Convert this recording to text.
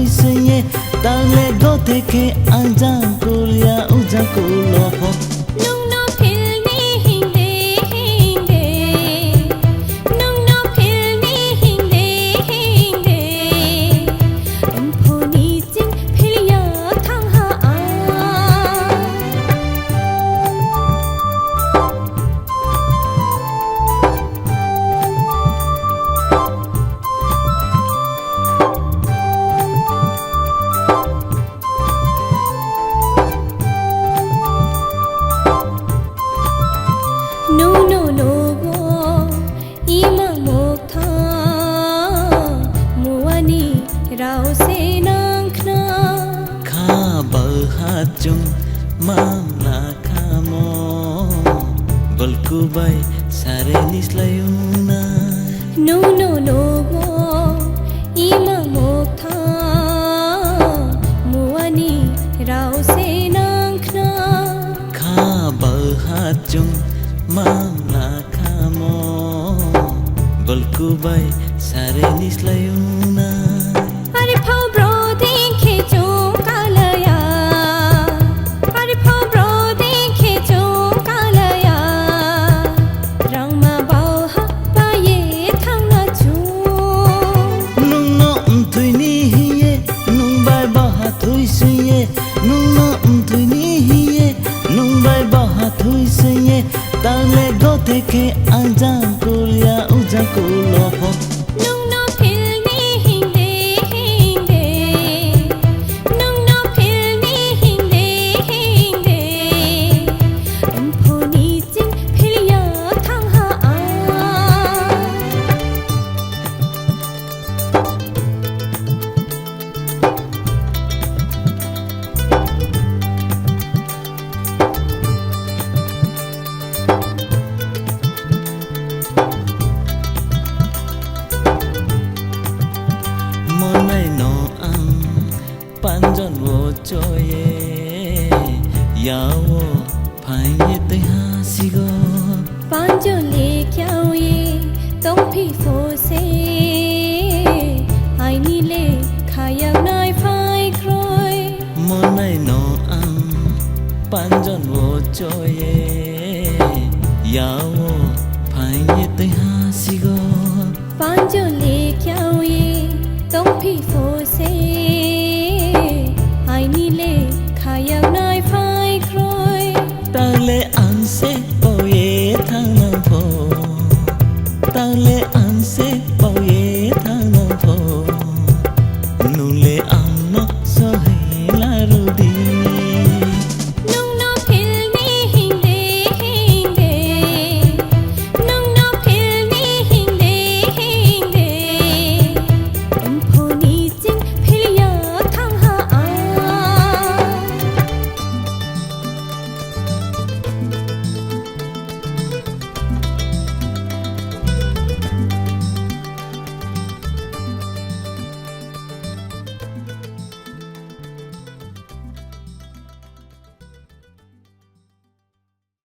thuyse tale go theke aja kulia uja kuloho chung mam la khamo balkubai sare nislayuna no go ima mokha muani rao se nangkhna kha balhat chung mam la khamo balkubai sare nislayuna are phau bro dekhe chung kalaya tale go theke aja kulia uja kuloho panjon wo choye yawo phaiye te hasigo panjon le kyao ye tong phi fo se ai ni le khaya nai phai kroi monai no ang panjon wo choye yawo phaiye te hasigo panjon le kyao ye tong phi fo se tale ang se po ye thang nang po tale